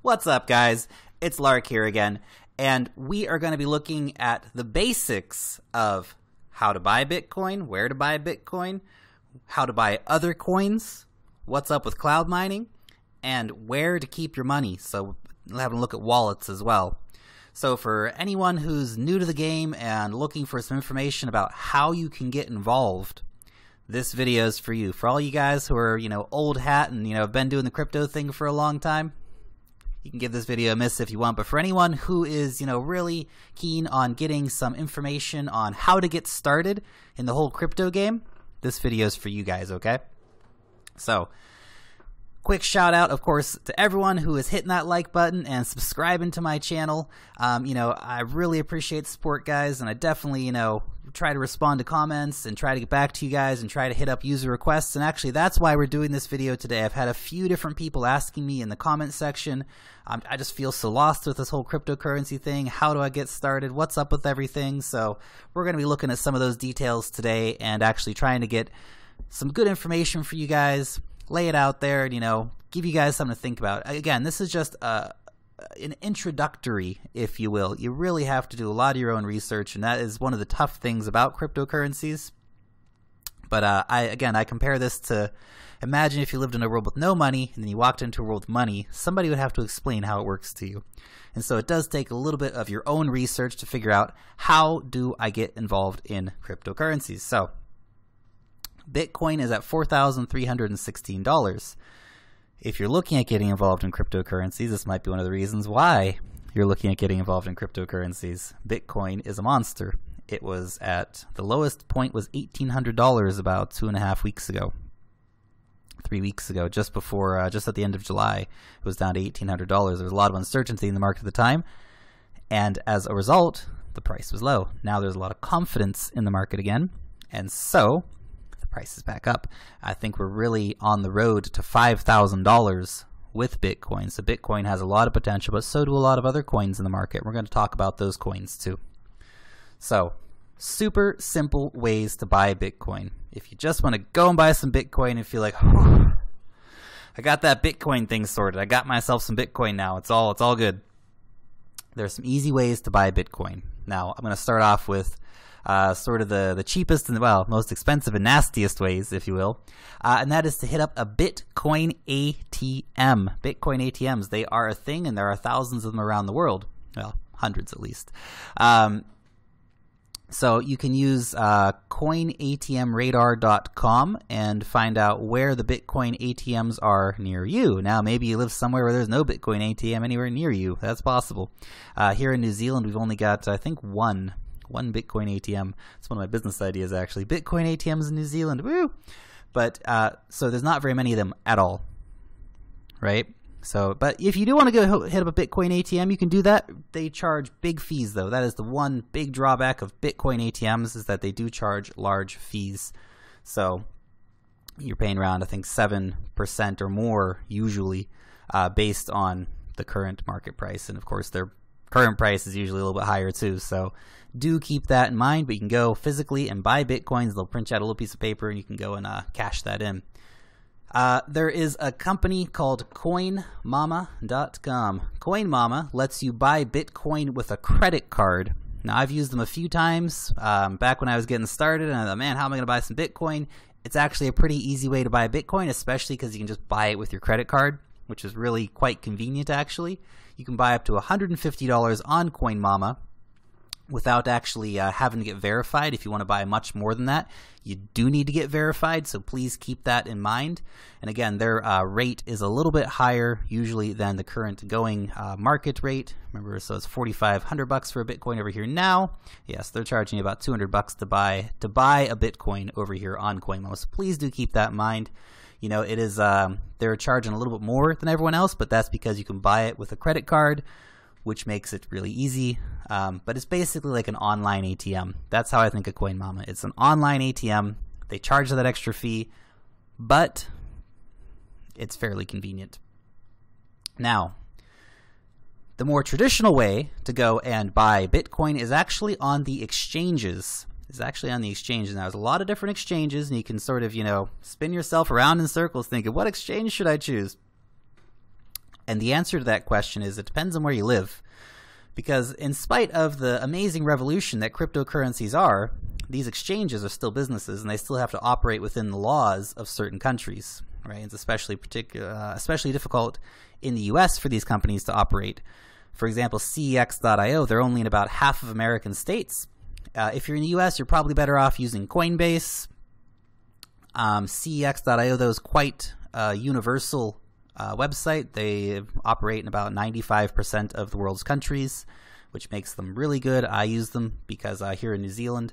What's up, guys? It's Lark here again, and we are going to be looking at the basics of how to buy Bitcoin, where to buy Bitcoin, how to buy other coins, what's up with cloud mining, and where to keep your money. So we'll have a look at wallets as well. So for anyone who's new to the game and looking for some information about how you can get involved, this video is for you. For all you guys who are, old hat and, have been doing the crypto thing for a long time, you can give this video a miss if you want. But for anyone who is, really keen on getting some information on how to get started in the whole crypto game, this video is for you guys, okay? So, quick shout out, of course, to everyone who is hitting that like button and subscribing to my channel. I really appreciate the support, guys, and I definitely, try to respond to comments and try to get back to you guys and try to hit up user requests. And actually, that's why we're doing this video today. I've had a few different people asking me in the comment section. I just feel so lost with this whole cryptocurrency thing. How do I get started? What's up with everything? So we're going to be looking at some of those details today and actually trying to get some good information for you guys, lay it out there, and, give you guys something to think about. Again, this is just an introductory, if you will. You really have to do a lot of your own research, and that is one of the tough things about cryptocurrencies. But I compare this to, imagine if you lived in a world with no money and then you walked into a world with money. Somebody would have to explain how it works to you. And so it does take a little bit of your own research to figure out, how do I get involved in cryptocurrencies? So Bitcoin is at $4,316. If you're looking at getting involved in cryptocurrencies, this might be one of the reasons why you're looking at getting involved in cryptocurrencies. Bitcoin is a monster. It was at, the lowest point was $1,800 about 2.5 weeks ago. 3 weeks ago, just before, just at the end of July, it was down to $1,800. There was a lot of uncertainty in the market at the time, and as a result, the price was low. Now there's a lot of confidence in the market again, and so price is back up. I think we're really on the road to $5,000 with Bitcoin. So Bitcoin has a lot of potential, but so do a lot of other coins in the market. We're going to talk about those coins too. So, super simple ways to buy Bitcoin. If you just want to go and buy some Bitcoin and feel like, I got that Bitcoin thing sorted. I got myself some Bitcoin now. It's all good. There's some easy ways to buy Bitcoin. Now, I'm going to start off with sort of the cheapest and, most expensive and nastiest ways, if you will, and that is to hit up a Bitcoin ATM. Bitcoin ATMs, they are a thing, and there are thousands of them around the world. Well, hundreds at least. So you can use coinatmradar.com and find out where the Bitcoin ATMs are near you. Now, maybe you live somewhere where there's no Bitcoin ATM anywhere near you. That's possible. Here in New Zealand, we've only got, I think, one Bitcoin ATM. It's one of my business ideas, actually. Bitcoin ATMs in New Zealand. Woo! But, so there's not very many of them at all, right? So, but if you do want to go hit up a Bitcoin ATM, you can do that. They charge big fees, though. That is the one big drawback of Bitcoin ATMs, is that they do charge large fees. So you're paying around, I think, 7% or more, usually, based on the current market price. And, of course, their current price is usually a little bit higher, too. So do keep that in mind, but you can go physically and buy Bitcoins. They'll print you out a little piece of paper, and you can go and cash that in. There is a company called Coinmama.com. Coinmama lets you buy Bitcoin with a credit card. Now, I've used them a few times back when I was getting started, and I thought, man, how am I going to buy some Bitcoin? It's actually a pretty easy way to buy Bitcoin, especially because you can just buy it with your credit card, which is really quite convenient, actually. You can buy up to $150 on Coinmama without actually having to get verified. If you want to buy much more than that, you do need to get verified, so please keep that in mind. And again, their rate is a little bit higher usually than the current going market rate. Remember, so it's $4,500 for a Bitcoin over here now. Yes, they're charging you about $200 to buy a Bitcoin over here on Coinmama. So please do keep that in mind. It is they're charging a little bit more than everyone else, but that's because you can buy it with a credit card, which makes it really easy. But it's basically like an online ATM. That's how I think of Coinmama. It's an online ATM. They charge that extra fee, but it's fairly convenient. Now, the more traditional way to go and buy Bitcoin is actually on the exchanges. Now, there's a lot of different exchanges, and you can sort of, spin yourself around in circles thinking, what exchange should I choose? And the answer to that question is it depends on where you live. Because in spite of the amazing revolution that cryptocurrencies are, these exchanges are still businesses, and they still have to operate within the laws of certain countries. Right? It's especially difficult in the U.S. for these companies to operate. For example, CEX.io, they're only in about half of American states. If you're in the U.S., you're probably better off using Coinbase. CEX.io, though, is quite a universal website. They operate in about 95% of the world's countries, which makes them really good. I use them because here in New Zealand,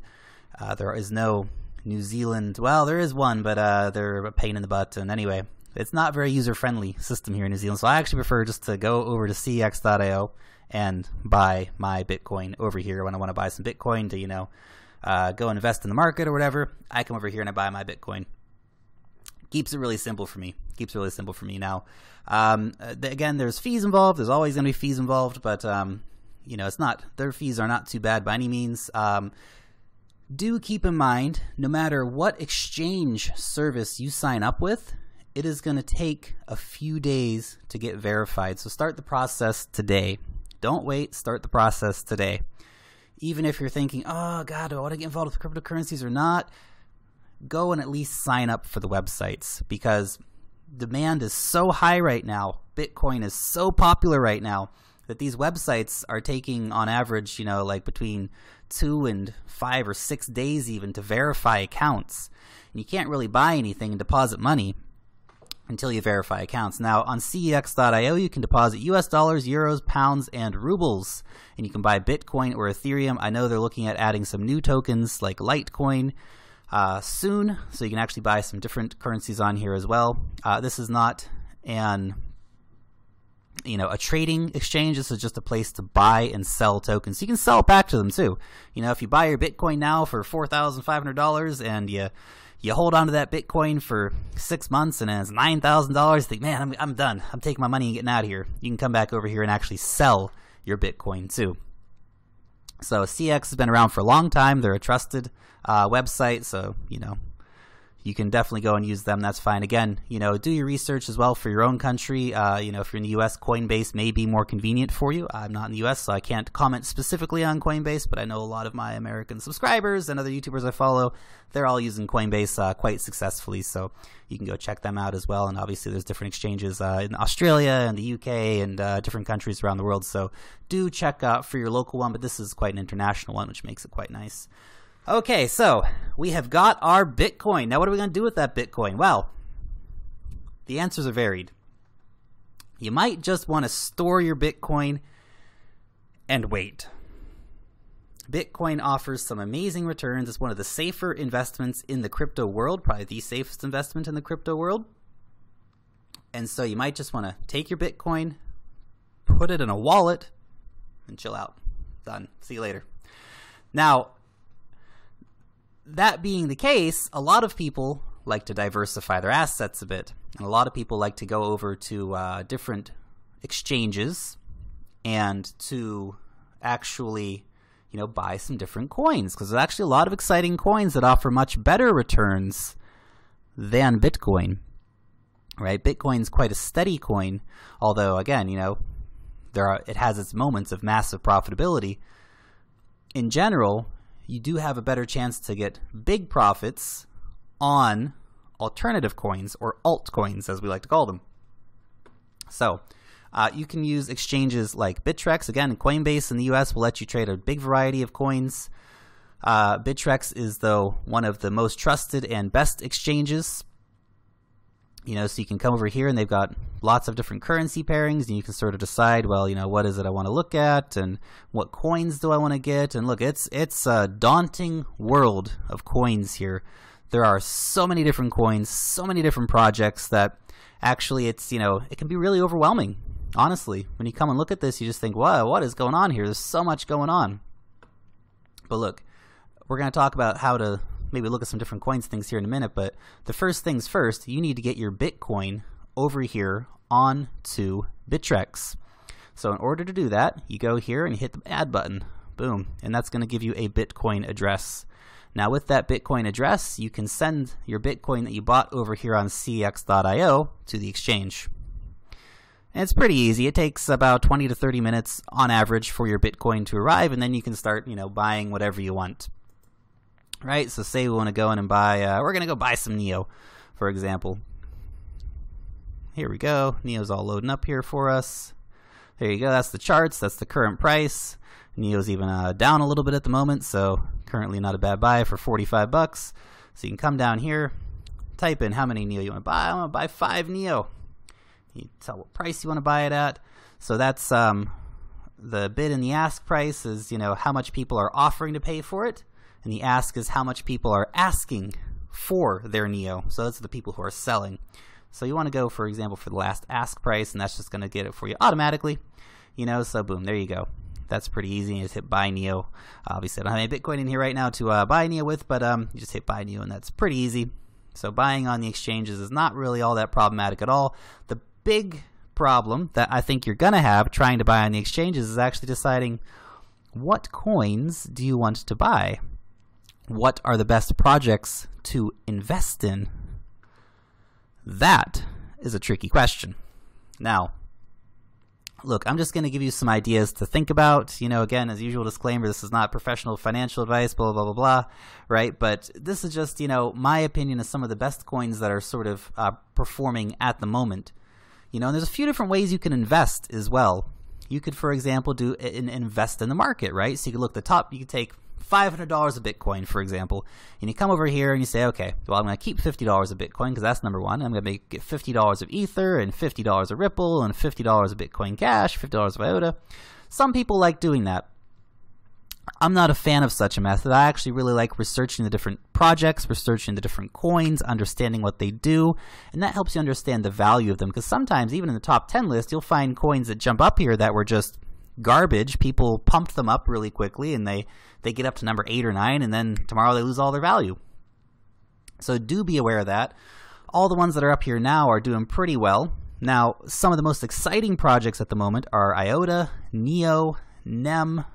there is no New Zealand. Well, there is one, but they're a pain in the butt. And anyway, it's not very user-friendly system here in New Zealand. So I actually prefer just to go over to CEX.io and buy my Bitcoin over here when I want to buy some Bitcoin to, go invest in the market or whatever. I come over here and I buy my Bitcoin. Keeps it really simple for me. Now, again, there's fees involved. There's always going to be fees involved, but it's not. Their fees are not too bad by any means. Do keep in mind, no matter what exchange service you sign up with, it is going to take a few days to get verified. So start the process today. Don't wait. Start the process today. Even if you're thinking, oh, God, do I want to get involved with cryptocurrencies or not? Go and at least sign up for the websites, because demand is so high right now. Bitcoin is so popular right now that these websites are taking on average, like between 2 and 5 or 6 days even to verify accounts. And you can't really buy anything and deposit money until you verify accounts. Now on CEX.io, you can deposit US dollars, euros, pounds, and rubles. And you can buy Bitcoin or Ethereum. I know they're looking at adding some new tokens like Litecoin soon, so you can actually buy some different currencies on here as well. This is not a trading exchange. This is just a place to buy and sell tokens. You can sell it back to them too. If you buy your Bitcoin now for $4,500 and you hold on to that Bitcoin for 6 months and it's $9,000, think, man, I'm done. I'm taking my money and getting out of here. You can come back over here and actually sell your Bitcoin too. So CX has been around for a long time. They're a trusted website, so you can definitely go and use them. That's fine. Again, do your research as well for your own country. If you're in the U.S., Coinbase may be more convenient for you. I'm not in the U.S., so I can't comment specifically on Coinbase, but I know a lot of my American subscribers and other YouTubers I follow, they're all using Coinbase quite successfully, so you can go check them out as well. And obviously there's different exchanges in Australia and the UK and different countries around the world, so do check out for your local one, but this is quite an international one, which makes it quite nice. Okay, so we have got our Bitcoin. Now what are we going to do with that Bitcoin? Well, the answers are varied. You might just want to store your Bitcoin and wait. Bitcoin offers some amazing returns. It's one of the safer investments in the crypto world, probably the safest investment in the crypto world. And so you might just want to take your Bitcoin, put it in a wallet, and chill out. Done. See you later. Now, that being the case, a lot of people like to diversify their assets a bit. And a lot of people like to go over to different exchanges and to actually, buy some different coins. Because there's actually a lot of exciting coins that offer much better returns than Bitcoin. Right? Bitcoin's quite a steady coin. Although, again, it has its moments of massive profitability. In general, you do have a better chance to get big profits on alternative coins, or altcoins as we like to call them. So you can use exchanges like Bittrex. Again, Coinbase in the US will let you trade a big variety of coins. Bittrex is, though, one of the most trusted and best exchanges. So you can come over here and they've got lots of different currency pairings, and you can sort of decide, well, what is it I want to look at and what coins do I want to get? And look, it's a daunting world of coins here. There are so many different coins, so many different projects that actually it can be really overwhelming. Honestly, when you come and look at this, you just think, wow, what is going on here? There's so much going on. But look, we're going to talk about how to maybe look at some different coins things here in a minute, but the first things first, you need to get your Bitcoin over here onto Bittrex. So in order to do that, you go here and you hit the add button. Boom. And that's going to give you a Bitcoin address. Now with that Bitcoin address, you can send your Bitcoin that you bought over here on CEX.io to the exchange. And it's pretty easy. It takes about 20 to 30 minutes on average for your Bitcoin to arrive, and then you can start, buying whatever you want. Right? So say we want to go in and buy, we're going to go buy some NEO, for example. Here we go. NEO's all loading up here for us. There you go. That's the charts. That's the current price. NEO's even down a little bit at the moment, so currently not a bad buy for 45 bucks. So you can come down here, type in how many NEO you want to buy. I want to buy 5 NEO. You tell what price you want to buy it at. So that's the bid and the ask price is, how much people are offering to pay for it. And the ask is how much people are asking for their NEO. So that's the people who are selling. So you want to go, for example, for the last ask price, and that's just going to get it for you automatically. So boom, there you go. That's pretty easy. You just hit buy NEO. Obviously, I don't have any Bitcoin in here right now to buy NEO with, but you just hit buy NEO, and that's pretty easy. So buying on the exchanges is not really all that problematic at all. The big problem that I think you're going to have trying to buy on the exchanges is actually deciding what coins do you want to buy? What are the best projects to invest in? That is a tricky question. Now, look, I'm just going to give you some ideas to think about. Again, as usual, disclaimer, this is not professional financial advice, blah, blah, blah, blah, right? But this is just, my opinion of some of the best coins that are sort of performing at the moment. And there's a few different ways you can invest as well. You could, for example, invest in the market, right? So you could look at the top, you could take $500 of Bitcoin, for example, and you come over here and you say, okay, well, I'm going to keep $50 of Bitcoin because that's number one. I'm going to get $50 of Ether and $50 of Ripple and $50 of Bitcoin Cash, $50 of IOTA. Some people like doing that. I'm not a fan of such a method. I actually really like researching the different projects, researching the different coins, understanding what they do, and that helps you understand the value of them, because sometimes even in the top 10 list, you'll find coins that jump up here that were just garbage. People pumped them up really quickly, and they get up to number 8 or 9, and then tomorrow they lose all their value. So do be aware of that. All the ones that are up here now are doing pretty well. Now, some of the most exciting projects at the moment are IOTA, NEO, NEM.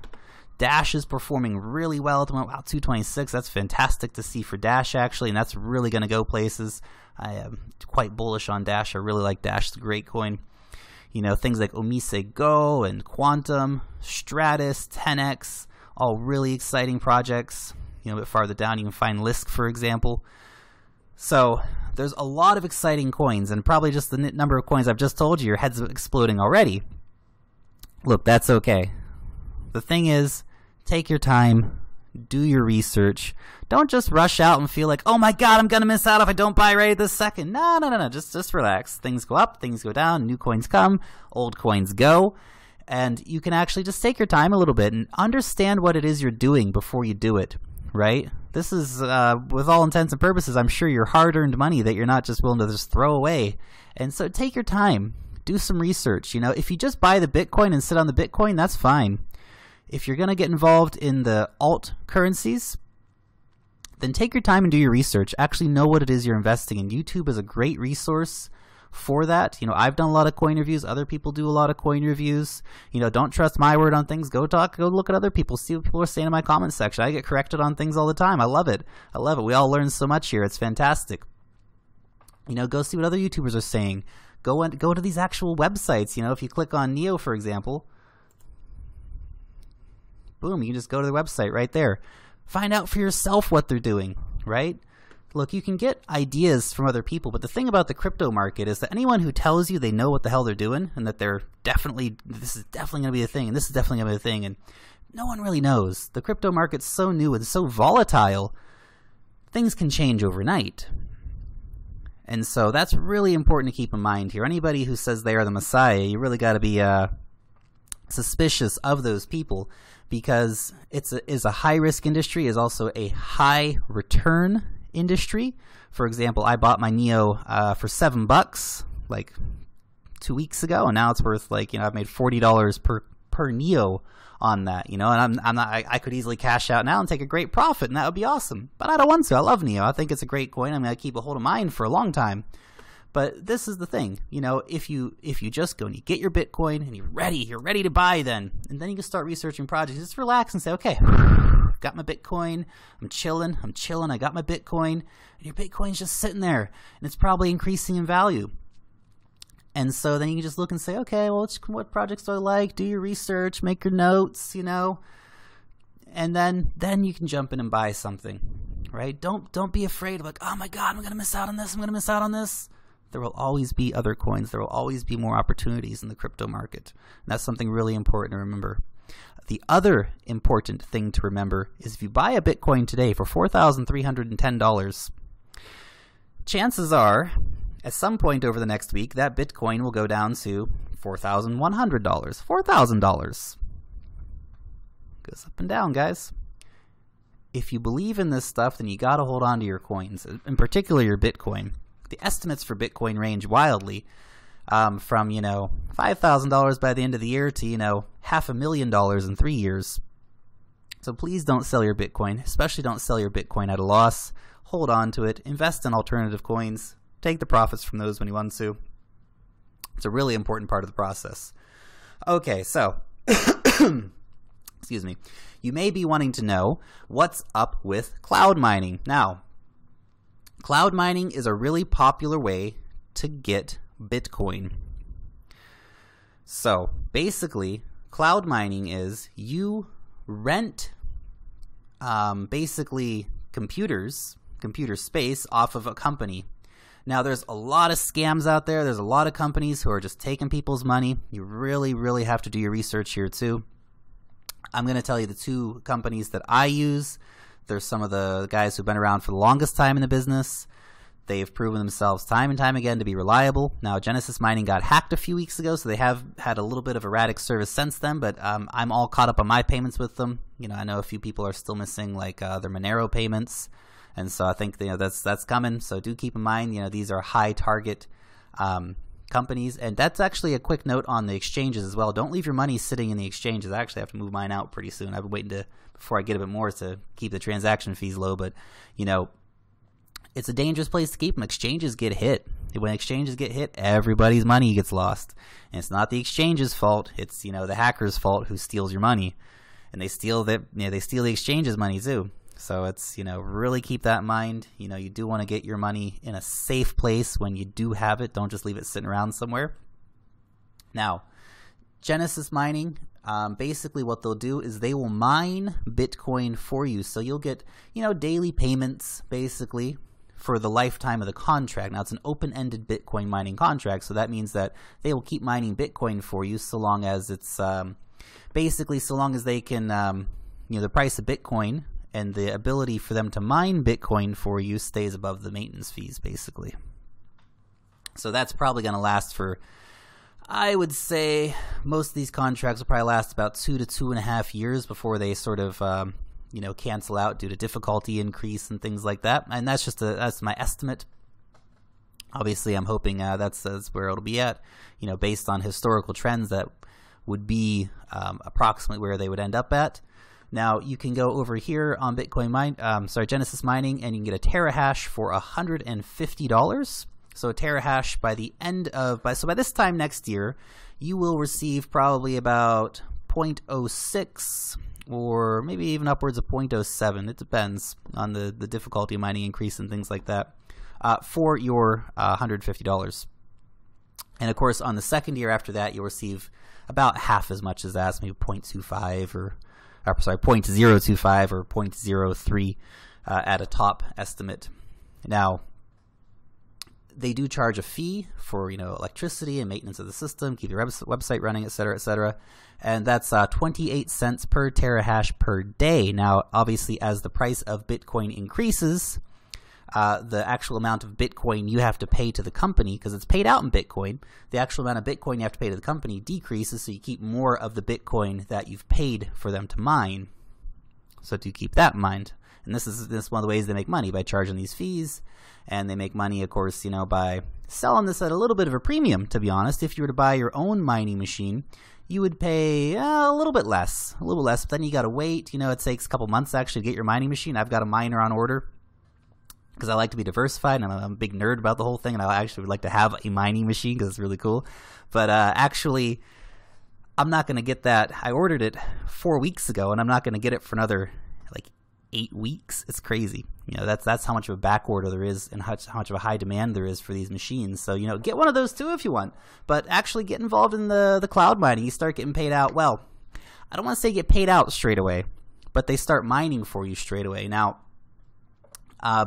Dash is performing really well at the moment. Wow, 226. That's fantastic to see for Dash, actually, and that's really going to go places. I am quite bullish on Dash. I really like Dash. It's a great coin. Things like Omise Go and Quantum, Stratus, 10x, all really exciting projects. A bit farther down, you can find Lisk, for example. So there's a lot of exciting coins, and probably just the number of coins I've just told you, your head's exploding already. Look, that's okay. The thing is, take your time, do your research. Don't just rush out and feel like, oh my God, I'm going to miss out if I don't buy right this second. No. Just relax. Things go up, things go down, new coins come, old coins go. And you can actually just take your time a little bit and understand what it is you're doing before you do it, right? This is, with all intents and purposes, I'm sure your hard-earned money that you're not just willing to just throw away. And so take your time. Do some research. If you just buy the Bitcoin and sit on the Bitcoin, that's fine. If you're going to get involved in the alt currencies, then take your time and do your research. Actually know what it is you're investing in. YouTube is a great resource for that. I've done a lot of coin reviews. Other people do a lot of coin reviews. Don't trust my word on things. Go look at other people. See what people are saying in my comments section. I get corrected on things all the time. I love it. We all learn so much here. It's fantastic. Go see what other YouTubers are saying. Go to these actual websites. If you click on NEO, for example, boom, you can just go to the website right there. Find out for yourself what they're doing, right? Look, you can get ideas from other people, but the thing about the crypto market is that anyone who tells you they know what the hell they're doing and that this is definitely going to be a thing and this is definitely going to be a thing, and no one really knows. The crypto market's so new and so volatile, things can change overnight. And so that's really important to keep in mind here. Anybody who says they are the Messiah, you really got to be suspicious of those people, because it's a high-risk industry, is also a high-return industry. For example, I bought my NEO for $7 like 2 weeks ago, and now it's worth I've made $40 per NEO on that, and I could easily cash out now and take a great profit, and that would be awesome. But I don't want to. I love NEO. I think it's a great coin. I'm going to keep a hold of mine for a long time. But this is the thing, if you just go and you get your Bitcoin and you're ready to buy then, and then you can start researching projects. Just relax and say, okay, got my Bitcoin, I'm chilling, I got my Bitcoin, and your Bitcoin's just sitting there, and it's probably increasing in value. And so then you can just look and say, okay, well, what projects do I like? Do your research, make your notes, and then you can jump in and buy something, right? Don't be afraid of like, oh my God, I'm going to miss out on this. I'm going to miss out on this. There will always be other coins. There will always be more opportunities in the crypto market. And that's something really important to remember. The other important thing to remember is if you buy a Bitcoin today for $4,310, chances are at some point over the next week that Bitcoin will go down to $4,100, $4,000. Goes up and down, guys. If you believe in this stuff, then you got to hold on to your coins, in particular your Bitcoin. The estimates for Bitcoin range wildly from, $5,000 by the end of the year to, $500,000 in 3 years. So please don't sell your Bitcoin, especially don't sell your Bitcoin at a loss. Hold on to it. Invest in alternative coins. Take the profits from those when you want to. It's a really important part of the process. Okay, so, excuse me. You may be wanting to know what's up with cloud mining. Now, cloud mining is a really popular way to get Bitcoin. So basically, cloud mining is you rent basically computer space off of a company. Now, there's a lot of scams out there. There's a lot of companies who are just taking people's money. You really, really have to do your research here too. I'm going to tell you the two companies that I use. There's some of the guys who've been around for the longest time in the business. They've proven themselves time and time again to be reliable. Now, Genesis Mining got hacked a few weeks ago, so they have had a little bit of erratic service since then, but I'm all caught up on my payments with them. I know a few people are still missing like their Monero payments, and so I think that's coming. So do keep in mind, these are high target companies, and that's actually a quick note on the exchanges as well. Don't leave your money sitting in the exchanges. I actually have to move mine out pretty soon. I've been waiting before I get a bit more to keep the transaction fees low, but it's a dangerous place to keep them. Exchanges get hit. When exchanges get hit, everybody's money gets lost. And it's not the exchange's fault. It's, the hacker's fault who steals your money. And they steal the exchange's money too. So it's, really keep that in mind. You do want to get your money in a safe place when you do have it. Don't just leave it sitting around somewhere. Now, Genesis Mining, basically what they'll do is they will mine Bitcoin for you. So you'll get, daily payments basically for the lifetime of the contract. Now, it's an open-ended Bitcoin mining contract, so that means that they will keep mining Bitcoin for you so long as it's basically so long as they can, the price of Bitcoin and the ability for them to mine Bitcoin for you stays above the maintenance fees, basically. So that's probably going to last for, I would say, most of these contracts will probably last about 2 to 2.5 years before they sort of cancel out due to difficulty increase and things like that. And that's my estimate. Obviously, I'm hoping that's where it'll be at. Based on historical trends, that would be approximately where they would end up at. Now, you can go over here on Genesis Mining, and you can get a terahash for $150. So a terahash by this time next year, you will receive probably about 0.06 or maybe even upwards of 0.07. It depends on the difficulty of mining increase and things like that for your $150. And of course, on the second year after that, you'll receive about half as much as that, maybe 0.25 or 0.025 or 0.03 at a top estimate. Now, they do charge a fee for electricity and maintenance of the system, keep your website running, etc., and that's 28 cents per terahash per day. Now, obviously, as the price of Bitcoin increases, the actual amount of Bitcoin you have to pay to the company, because it's paid out in Bitcoin, the actual amount of Bitcoin you have to pay to the company decreases, so you keep more of the Bitcoin that you've paid for them to mine. So do keep that in mind. And this is one of the ways they make money, by charging these fees. And they make money, of course, by selling this at a little bit of a premium, to be honest. If you were to buy your own mining machine, you would pay a little bit less, but then you got to wait. It takes a couple months actually to get your mining machine. I've got a miner on order because I like to be diversified, and I'm a big nerd about the whole thing, and I actually would like to have a mining machine because it's really cool. But actually, I'm not going to get that. I ordered it 4 weeks ago, and I'm not going to get it for another 8 weeks. It's crazy. You know, that's how much of a back order there is and how much of a high demand there is for these machines. So, you know, get one of those too if you want. But actually get involved in the cloud mining. You start getting paid out. Well, I don't want to say get paid out straight away, but they start mining for you straight away. Now,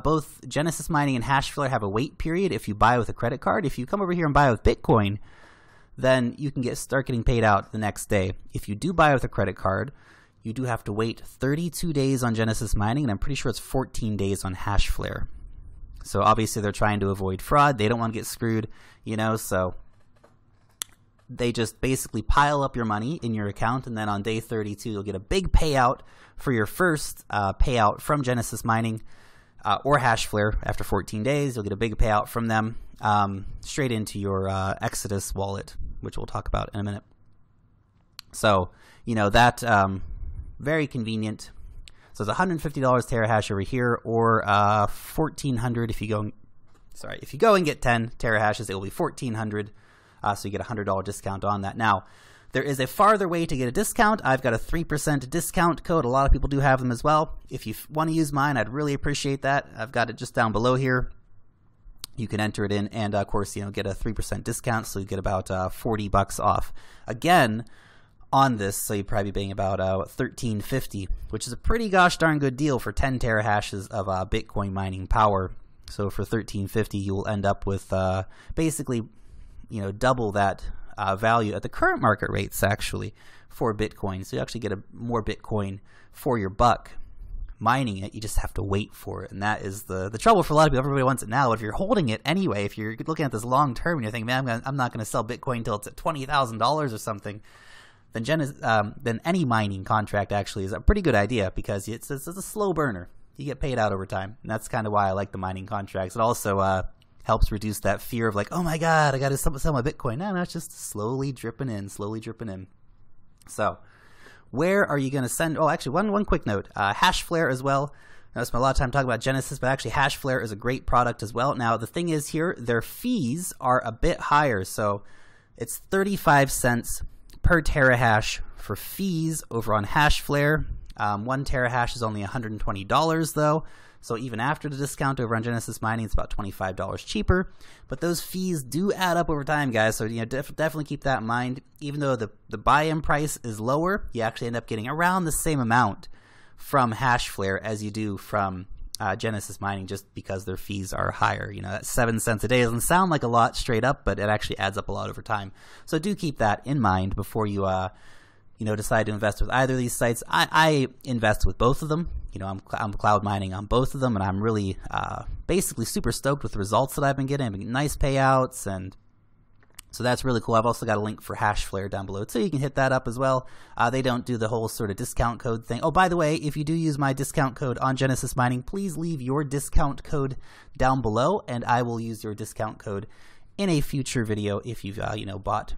both Genesis Mining and Hashflare have a wait period if you buy with a credit card. If you come over here and buy with Bitcoin, then you can start getting paid out the next day. If you do buy with a credit card, you do have to wait 32 days on Genesis Mining, and I'm pretty sure it's 14 days on Hashflare. So obviously they're trying to avoid fraud. They don't want to get screwed, you know, so they just basically pile up your money in your account, and then on day 32 you'll get a big payout for your first payout from Genesis Mining or Hashflare. After 14 days you'll get a big payout from them straight into your Exodus wallet, which we'll talk about in a minute. So, you know, that very convenient. So it's $150 terahash over here, or $1,400 if you go. If you go and get 10 terahashes, it will be $1,400. So you get a $100 discount on that. Now, there is a farther way to get a discount. I've got a 3% discount code. A lot of people do have them as well. If you want to use mine, I'd really appreciate that. I've got it just down below here. You can enter it in, and of course, you know, get a 3% discount, so you get about $40 off. Again, on this, so you'd probably be paying about $13.50, which is a pretty gosh darn good deal for 10 terahashes of Bitcoin mining power. So for $13.50, you will end up with basically, you know, double that value at the current market rates actually for Bitcoin. So you actually get more Bitcoin for your buck. Mining it, you just have to wait for it, and that is the trouble for a lot of people. Everybody wants it now. If you're holding it anyway, if you're looking at this long term and you're thinking, man, I'm not going to sell Bitcoin until it's at $20,000 or something, then any mining contract actually is a pretty good idea, because it's a slow burner. You get paid out over time, and that's kind of why I like the mining contracts. It also helps reduce that fear of like, oh my god, I got to sell my Bitcoin. No, it's just slowly dripping in. So where are you going to send? Oh, actually, one quick note. Hashflare as well. I spent a lot of time talking about Genesis, but actually Hashflare is a great product as well. Now, the thing is here, their fees are a bit higher. So it's 35 cents per terahash for fees over on Hashflare. 1 terahash is only $120 though. So even after the discount over on Genesis Mining, it's about $25 cheaper. But those fees do add up over time, guys. So, you know, definitely keep that in mind. Even though the buy-in price is lower, you actually end up getting around the same amount from Hashflare as you do from Genesis Mining, just because their fees are higher. You know, that 7 cents a day doesn't sound like a lot straight up, but it actually adds up a lot over time. So do keep that in mind before you you know, decide to invest with either of these sites. I invest with both of them. You know, I'm cloud mining on both of them, and I'm really basically super stoked with the results that I've been getting. I've been getting nice payouts, and so that's really cool. I've also got a link for Hashflare down below, so you can hit that up as well. They don't do the whole sort of discount code thing. Oh, by the way, if you do use my discount code on Genesis Mining, please leave your discount code down below, and I will use your discount code in a future video. If you've you know, bought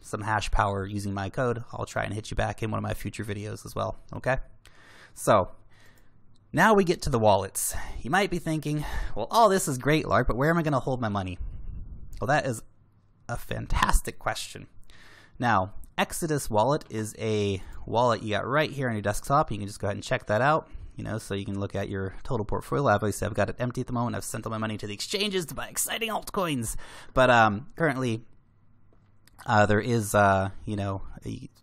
some hash power using my code, I'll try and hit you back in one of my future videos as well. Okay, so now we get to the wallets. You might be thinking, well, all this is great, Lark, but where am I going to hold my money? Well, that is a fantastic question. Now, Exodus wallet is a wallet you got right here on your desktop. You can just go ahead and check that out, you know, so you can look at your total portfolio. Obviously, I've got it empty at the moment. I've sent all my money to the exchanges to buy exciting altcoins, but currently there is, you know,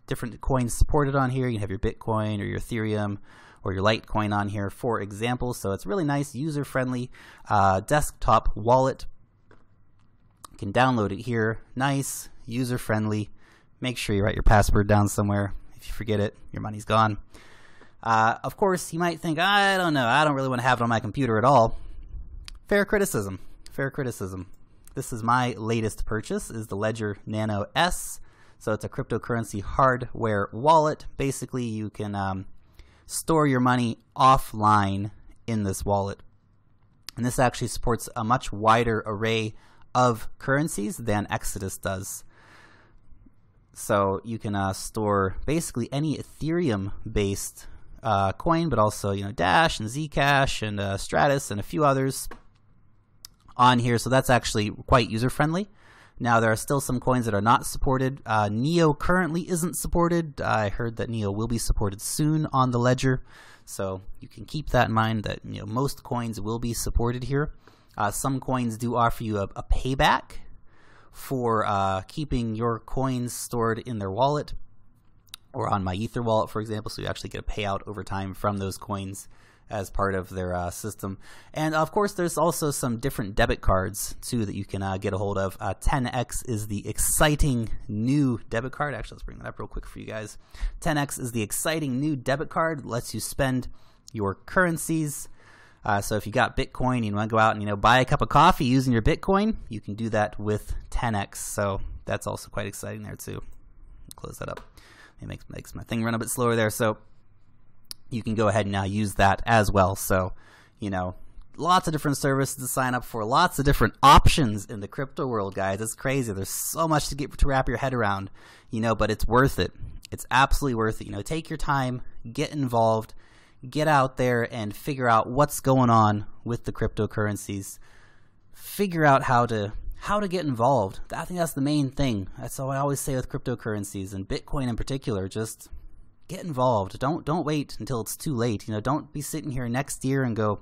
different coins supported on here. You can have your Bitcoin or your Ethereum or your Litecoin on here, for example. So it's really nice, user-friendly desktop wallet. You can download it here. Nice, user-friendly. Make sure you write your password down somewhere. If you forget it, your money's gone. Of course, you might think, I don't know, I don't really want to have it on my computer at all. Fair criticism. Fair criticism. This is my latest purchase, is the Ledger Nano S. So it's a cryptocurrency hardware wallet. Basically, you can store your money offline in this wallet. And this actually supports a much wider array of currencies than Exodus does. So you can store basically any Ethereum-based coin, but also, you know, Dash and Zcash and Stratus and a few others on here. So that's actually quite user-friendly. Now, there are still some coins that are not supported. Neo currently isn't supported. I heard that Neo will be supported soon on the ledger, so you can keep that in mind that most coins will be supported here. Some coins do offer you a payback for keeping your coins stored in their wallet, or on my Ether wallet, for example, so you actually get a payout over time from those coins as part of their system. And of course, there's also some different debit cards too that you can get a hold of. 10x is the exciting new debit card. Actually, let's bring that up real quick for you guys. 10x is the exciting new debit card. It lets you spend your currencies. So if you got Bitcoin and you want to go out and buy a cup of coffee using your Bitcoin, you can do that with 10x. So that's also quite exciting there too. Close that up. It makes my thing run a bit slower there. So you can go ahead and now use that as well. So, lots of different services to sign up for, lots of different options in the crypto world, guys. It's crazy. There's so much to wrap your head around, but it's worth it. It's absolutely worth it. Take your time, get involved, get out there and figure out what's going on with the cryptocurrencies. Figure out how to get involved. I think that's the main thing. That's what I always say with cryptocurrencies and Bitcoin in particular. Just get involved. Don't wait until it's too late. Don't be sitting here next year and go,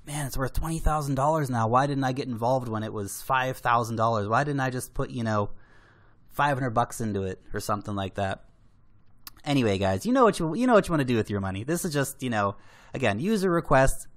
man, it's worth $20,000 now. Why didn't I get involved when it was $5,000? Why didn't I just put $500 into it or something like that? Anyway, guys, you know what you want to do with your money. This is just again, user request,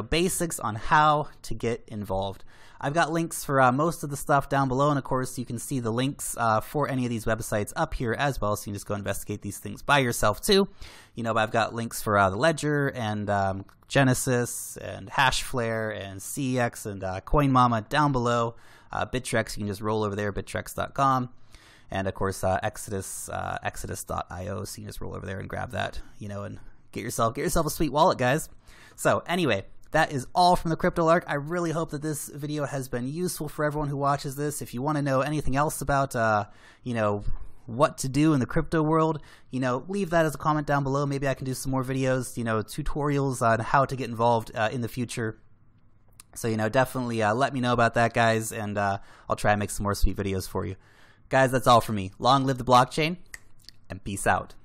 basics on how to get involved. I've got links for most of the stuff down below, and of course you can see the links for any of these websites up here as well, so you can just go investigate these things by yourself too. But I've got links for the Ledger and Genesis and Hashflare and CEX and Coinmama down below. Bittrex, you can just roll over there, bittrex.com. And of course Exodus, exodus.io, so you can just roll over there and grab that, and get yourself a sweet wallet, guys. So anyway, that is all from the Crypto Lark. I really hope that this video has been useful for everyone who watches this. If you want to know anything else about, what to do in the crypto world, leave that as a comment down below. Maybe I can do some more videos, tutorials on how to get involved in the future. So, definitely let me know about that, guys, and I'll try and make some more sweet videos for you. Guys, that's all from me. Long live the blockchain, and peace out.